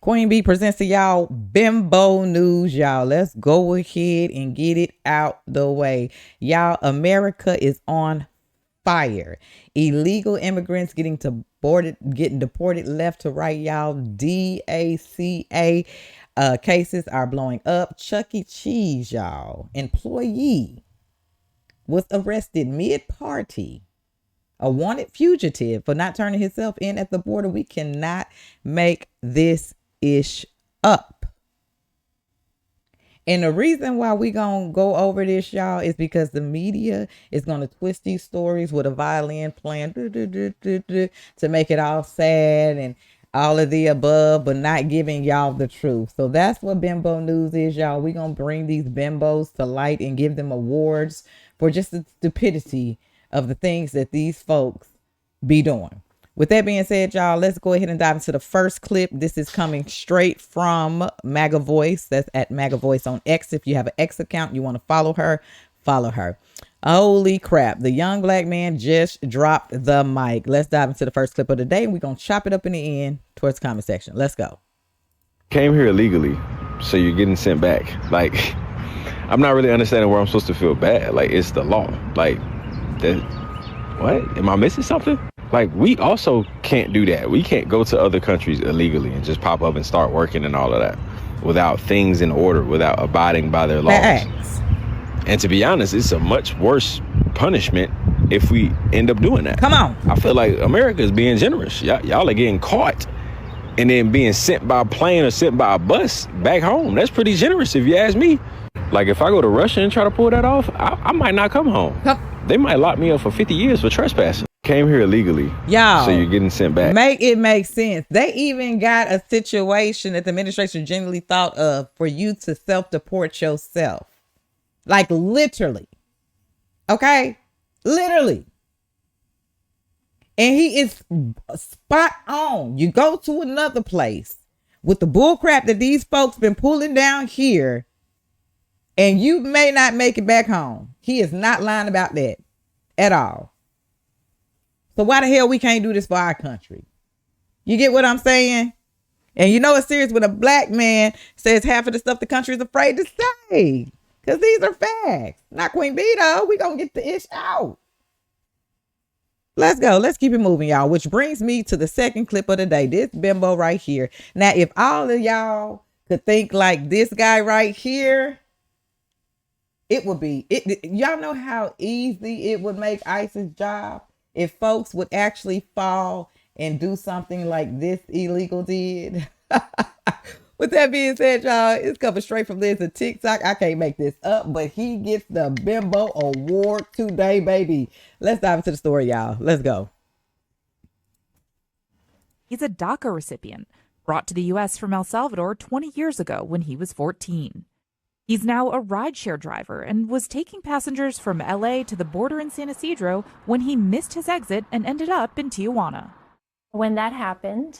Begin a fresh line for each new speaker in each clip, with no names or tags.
Queen B presents to y'all bimbo news, y'all. Let's go ahead and get it out the way. Y'all, America is on fire. Illegal immigrants getting deported left to right, y'all. DACA cases are blowing up. Chuck E. Cheese, y'all, employee was arrested mid-party. A wanted fugitive for not turning himself in at the border. We cannot make this ish up. And the reason why we gonna go over this, y'all, is because the media is gonna twist these stories with a violin playing to make it all sad and all of the above, but not giving y'all the truth. So that's what bimbo news is, y'all. We gonna bring these bimbos to light and give them awards for just the stupidity of the things that these folks be doing. With that being said, y'all, let's go ahead and dive into the first clip. This is coming straight from MAGA Voice. That's at MAGA Voice on X. If you have an X account, you want to follow her, follow her. Holy crap. The young black man just dropped the mic. Let's dive into the first clip of the day, and we're going to chop it up in the end towards the comment section. Let's go.
Came here illegally, so you're getting sent back. Like, I'm not really understanding where I'm supposed to feel bad. Like, it's the law. Like, what? Am I missing something? Like, we also can't do that. We can't go to other countries illegally and just pop up and start working and all of that without things in order, without abiding by their laws.
Thanks.
And to be honest, it's a much worse punishment if we end up doing that.
Come on.
I feel like America is being generous. Y'all are getting caught and then being sent by a plane or sent by a bus back home. That's pretty generous if you ask me. Like, if I go to Russia and try to pull that off, I might not come home. They might lock me up for 50 years for trespassing. Came here illegally.
Y'all,
so you're getting sent back.
Make it make sense. They even got a situation that the administration genuinely thought of for you to self-deport yourself. Like, literally. Okay? Literally. And he is spot on. You go to another place with the bull crap that these folks been pulling down here, and you may not make it back home. He is not lying about that at all. So why the hell we can't do this for our country? You get what I'm saying? And you know it's serious when a black man says half of the stuff the country is afraid to say. Because these are facts. Not Queen B, though. We gonna get the ish out. Let's go. Let's keep it moving, y'all. Which brings me to the second clip of the day. This bimbo right here. Now, if all of y'all could think like this guy right here, it would be, y'all know how easy it would make ICE's job if folks would actually fall and do something like this illegal did. With that being said, y'all, it's coming straight from Liz to TikTok. I can't make this up, but he gets the Bimbo Award today, baby. Let's dive into the story, y'all. Let's go.
He's a DACA recipient, brought to the U.S. from El Salvador 20 years ago when he was 14. He's now a rideshare driver and was taking passengers from L.A. to the border in San Ysidro when he missed his exit and ended up in Tijuana.
When that happened,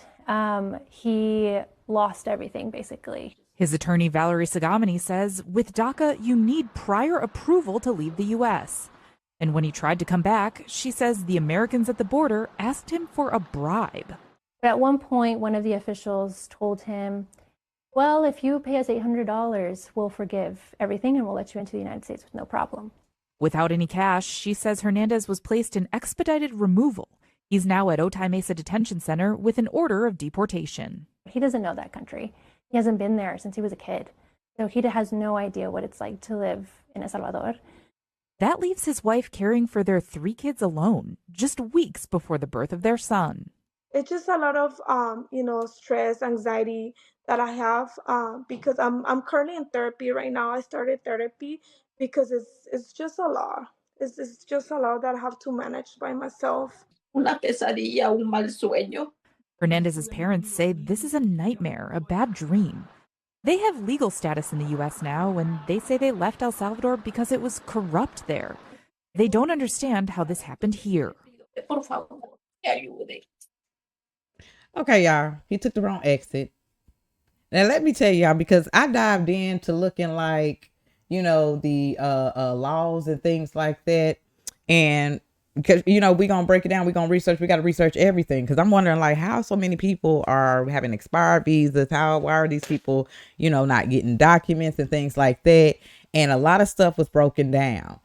he lost everything, basically.
His attorney, Valerie Sagamini, says with DACA, you need prior approval to leave the U.S. And when he tried to come back, she says the Americans at the border asked him for a bribe.
At one point, one of the officials told him, well, if you pay us $800, we'll forgive everything and we'll let you into the United States with no problem.
Without any cash, she says Hernandez was placed in expedited removal. He's now at Otay Mesa Detention Center with an order of deportation.
He doesn't know that country. He hasn't been there since he was a kid. So he has no idea what it's like to live in El Salvador.
That leaves his wife caring for their 3 kids alone, just weeks before the birth of their son.
It's just a lot of, stress, anxiety that I have because I'm currently in therapy right now. I started therapy because it's just a lot. It's just a lot that I have to manage by myself.
Una pesadilla, un mal sueño.
Hernandez's parents say this is a nightmare, a bad dream. They have legal status in the U.S. now, and they say they left El Salvador because it was corrupt there. They don't understand how this happened here.
Por favor, ayude.
Okay, y'all. He took the wrong exit. Now, let me tell y'all, because I dived into looking like, the laws and things like that. And because we're gonna break it down, we're gonna research, we gotta research everything, because I'm wondering like how so many people are having expired visas, why are these people not getting documents and things like that. And a lot of stuff was broken down.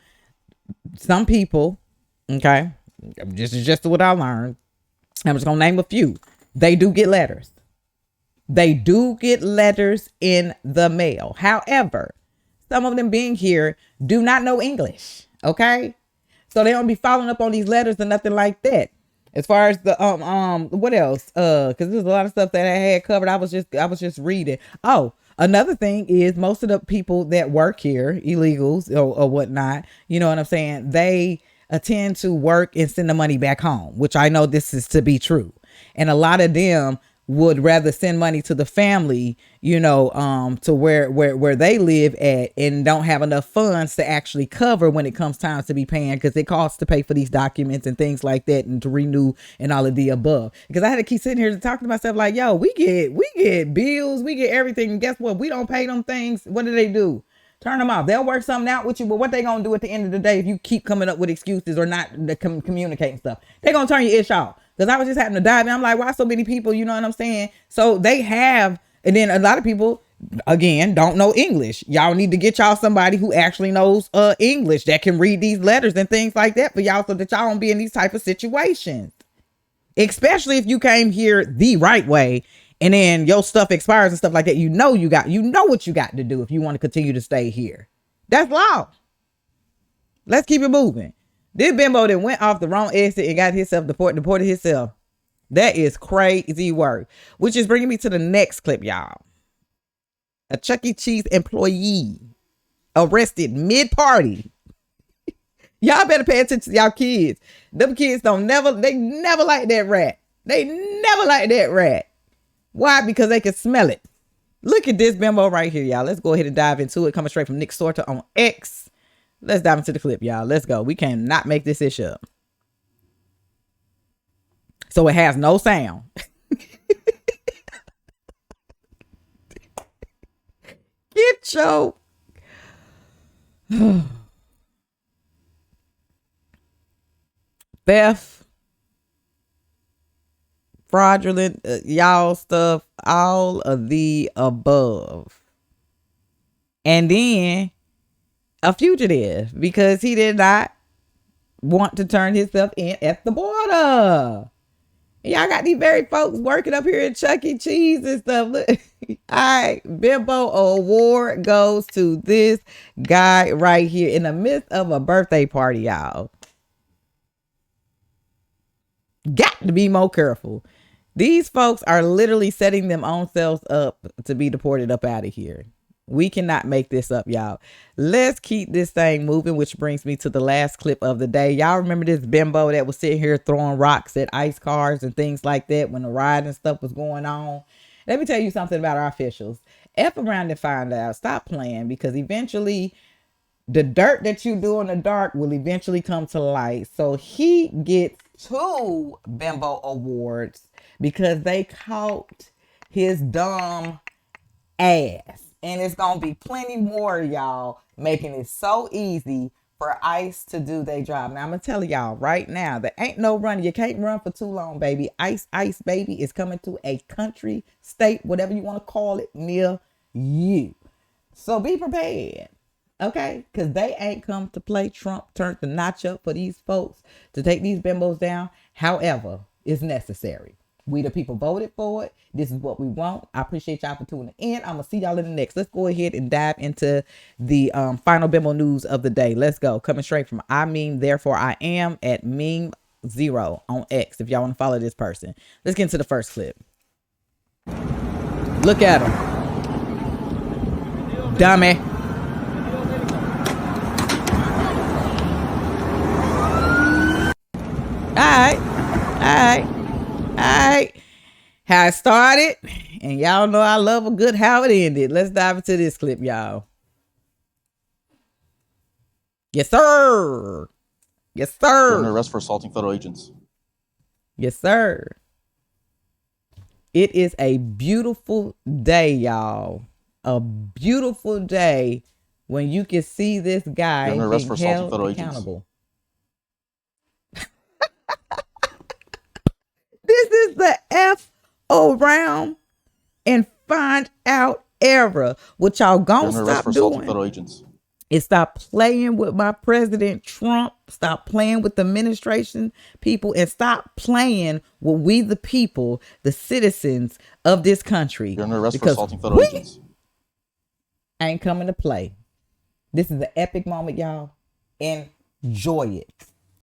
Some people, okay, this is just what I learned, I'm just gonna name a few. They do get letters in the mail. However, some of them being here do not know English, okay? So they don't be following up on these letters and nothing like that. As far as the what else? Because there's a lot of stuff that I had covered. I was just reading. Oh, another thing is most of the people that work here, illegals or whatnot, you know what I'm saying? They attend to work and send the money back home, which I know this is to be true. And a lot of them would rather send money to the family, to where they live at, and don't have enough funds to actually cover when it comes time to be paying, because it costs to pay for these documents and things like that, and to renew and all of the above. Because I had to keep sitting here to talk to myself like, yo, we get bills, we get everything, and guess what? We don't pay them things. What do? Turn them off. They'll work something out with you, but what they gonna do at the end of the day if you keep coming up with excuses or not communicating stuff? They gonna turn your ish off. Because I was just having to dive in. I'm like, why so many people? You know what I'm saying? So they have, and then a lot of people, again, don't know English. Y'all need to get y'all somebody who actually knows English that can read these letters and things like that for y'all, so that y'all don't be in these type of situations. Especially if you came here the right way and then your stuff expires and stuff like that. You know what you got to do if you want to continue to stay here. That's law. Let's keep it moving. This bimbo that went off the wrong exit and got himself deported himself. That is crazy work. Which is bringing me to the next clip, y'all. A Chuck E. Cheese employee arrested mid-party. Y'all better pay attention to y'all kids. Them kids they never like that rat. They never like that rat. Why? Because they can smell it. Look at this bimbo right here, y'all. Let's go ahead and dive into it. Coming straight from Nick Sorta on X. Let's dive into the clip, y'all. Let's go. We cannot make this issue up. So it has no sound. Get your... theft, fraudulent, y'all stuff, all of the above. And then a fugitive, because he did not want to turn himself in at the border. Y'all got these very folks working up here at Chuck E. Cheese and stuff. Look. All right, Bimbo award goes to this guy right here in the midst of a birthday party, y'all. Got to be more careful. These folks are literally setting them own selves up to be deported up out of here. We cannot make this up, y'all. Let's keep this thing moving, which brings me to the last clip of the day. Y'all remember this bimbo that was sitting here throwing rocks at ICE cars and things like that when the ride and stuff was going on? Let me tell you something about our officials. F around and find out. Stop playing, because eventually the dirt that you do in the dark will eventually come to light. So he gets 2 bimbo awards because they caught his dumb ass. And it's going to be plenty more, y'all, making it so easy for ICE to do their job. Now, I'm going to tell y'all right now, there ain't no running. You can't run for too long, baby. ICE, baby, is coming to a country, state, whatever you want to call it, near you. So be prepared, okay? Because they ain't come to play. Trump turned the notch up for these folks to take these bimbos down. However, it's necessary. We the people voted for it. This is what we want. I appreciate y'all for tuning in. I'm going to see y'all in the next. Let's go ahead and dive into the final bimbo news of the day. Let's go. Coming straight from I Meme, Therefore I Am at Meme0 on X if y'all want to follow this person. Let's get into the first clip. Look at him. Dummy. All right. How it started, and y'all know I love a good how it ended. Let's dive into this clip, y'all. Yes, sir. Yes, sir.
Under arrest for assaulting federal agents.
Yes, sir. It is a beautiful day, y'all. A beautiful day when you can see this guy
Under arrest for
being
assaulting
held
federal
accountable.
agents.
This is the F around and find out era. What y'all gonna stop doing
federal agents.
is stop playing with my President Trump, stop playing with the administration people, and stop playing with we the people, the citizens of this country.
You're under arrest for
Because
assaulting federal agents.
ain't coming to play. This is an epic moment, y'all. Enjoy it.